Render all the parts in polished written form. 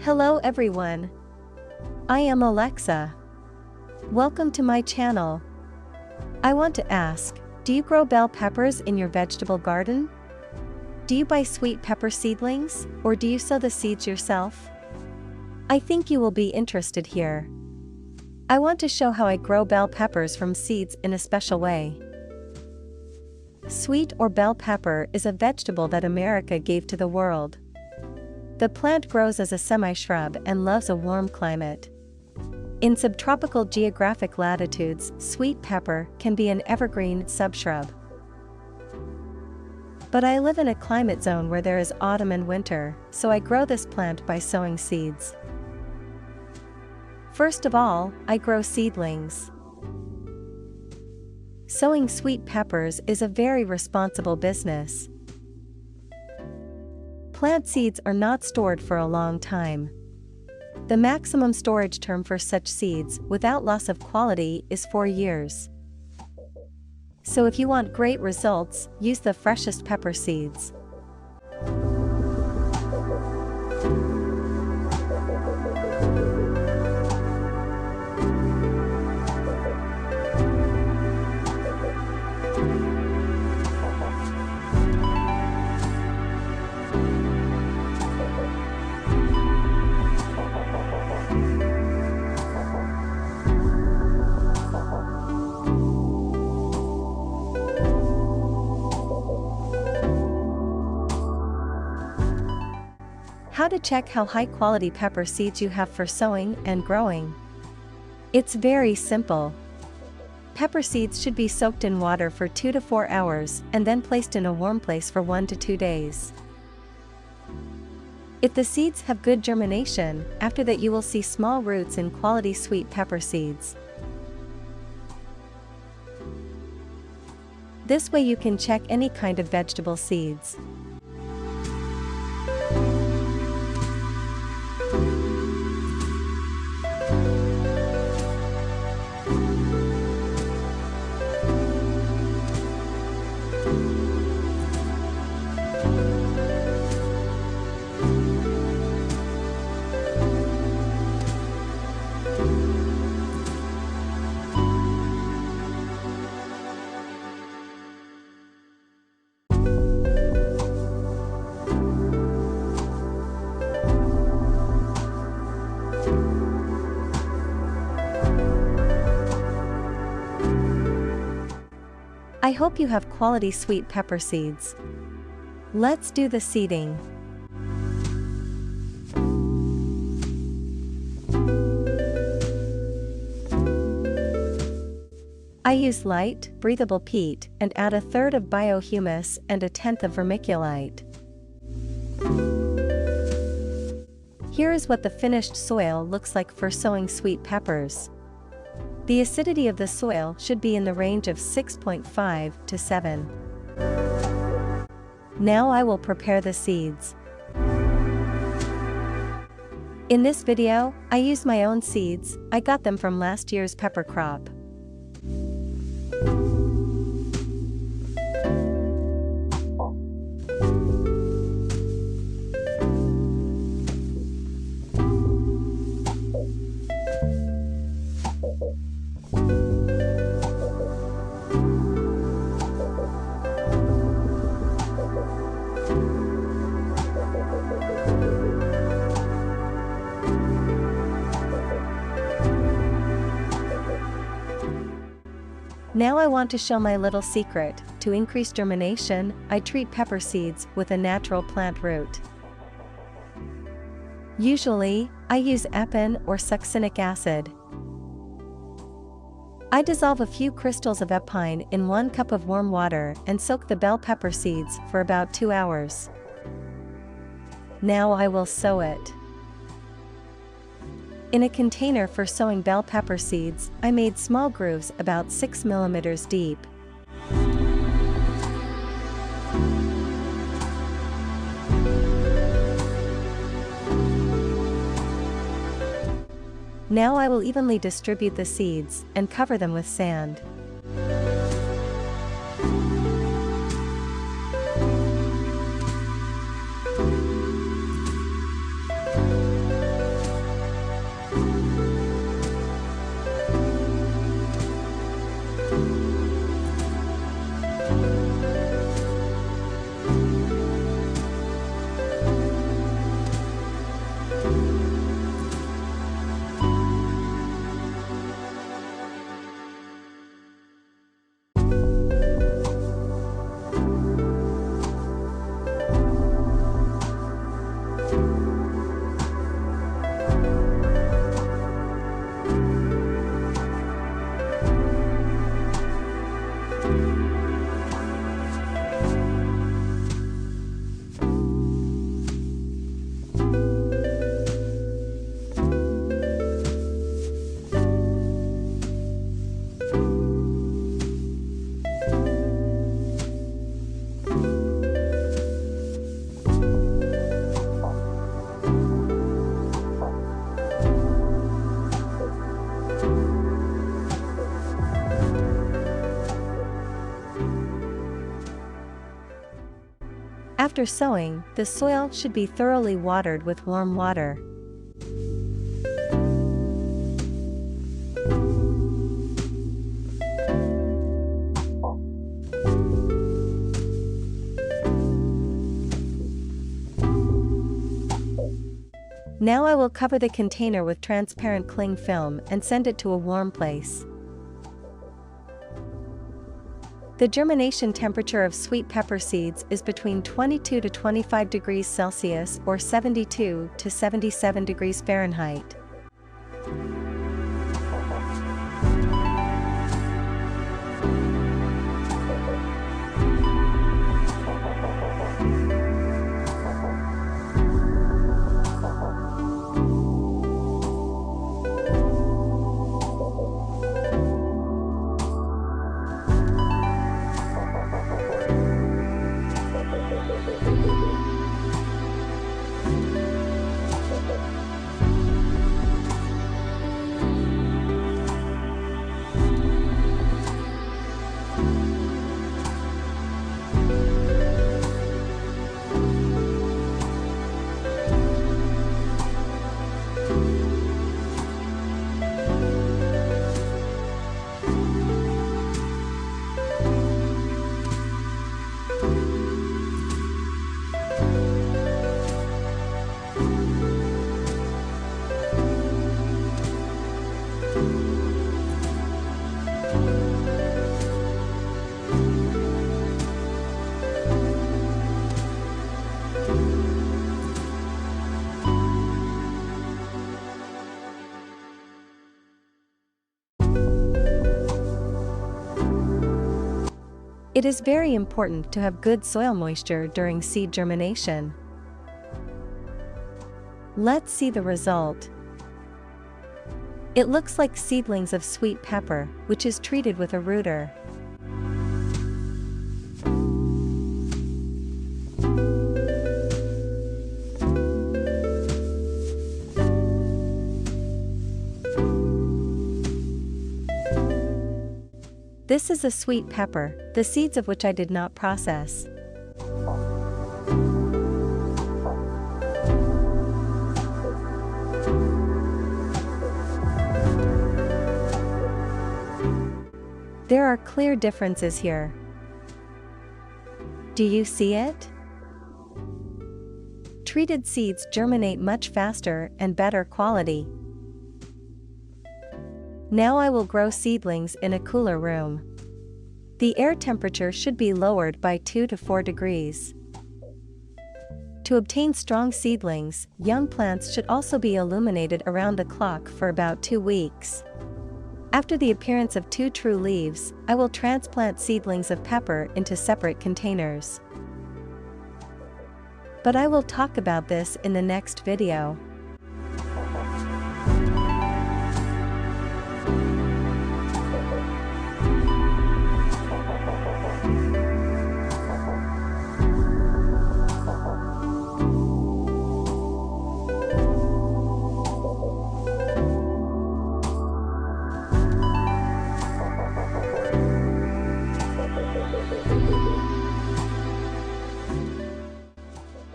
Hello everyone. I am Alexa. Welcome to my channel. I want to ask, do you grow bell peppers in your vegetable garden? Do you buy sweet pepper seedlings, or do you sow the seeds yourself? I think you will be interested here. I want to show how I grow bell peppers from seeds in a special way. Sweet or bell pepper is a vegetable that America gave to the world. The plant grows as a semi-shrub and loves a warm climate. In subtropical geographic latitudes, sweet pepper can be an evergreen subshrub. But I live in a climate zone where there is autumn and winter, so I grow this plant by sowing seeds. First of all, I grow seedlings. Sowing sweet peppers is a very responsible business. Plant seeds are not stored for a long time. The maximum storage term for such seeds without loss of quality is 4 years. So if you want great results, use the freshest pepper seeds. How to check how high-quality pepper seeds you have for sowing and growing. It's very simple. Pepper seeds should be soaked in water for 2 to 4 hours and then placed in a warm place for 1 to 2 days. If the seeds have good germination, after that you will see small roots in quality sweet pepper seeds. This way you can check any kind of vegetable seeds. I hope you have quality sweet pepper seeds. Let's do the seeding. I use light, breathable peat and add 1/3 of biohumus and 1/10 of vermiculite. Here is what the finished soil looks like for sowing sweet peppers. The acidity of the soil should be in the range of 6.5 to 7. Now I will prepare the seeds. In this video, I use my own seeds. I got them from last year's pepper crop. Now I want to show my little secret. To increase germination, I treat pepper seeds with a natural plant root. Usually, I use epin or succinic acid. I dissolve a few crystals of epine in 1 cup of warm water and soak the bell pepper seeds for about 2 hours. Now I will sow it. In a container for sowing bell pepper seeds, I made small grooves about 6 mm deep. Now I will evenly distribute the seeds and cover them with sand. After sowing, the soil should be thoroughly watered with warm water. Now I will cover the container with transparent cling film and send it to a warm place. The germination temperature of sweet pepper seeds is between 22 to 25 degrees Celsius or 72 to 77 degrees Fahrenheit. It is very important to have good soil moisture during seed germination. Let's see the result. It looks like seedlings of sweet pepper, which is treated with a rooter. This is a sweet pepper, the seeds of which I did not process. There are clear differences here. Do you see it? Treated seeds germinate much faster and better quality. Now I will grow seedlings in a cooler room. The air temperature should be lowered by 2 to 4 degrees. To obtain strong seedlings, young plants should also be illuminated around the clock for about 2 weeks. After the appearance of 2 true leaves, I will transplant seedlings of pepper into separate containers. But I will talk about this in the next video.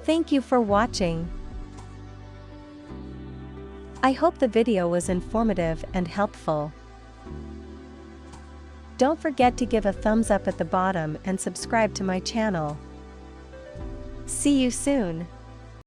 Thank you for watching. I hope the video was informative and helpful. Don't forget to give a thumbs up at the bottom and subscribe to my channel. See you soon.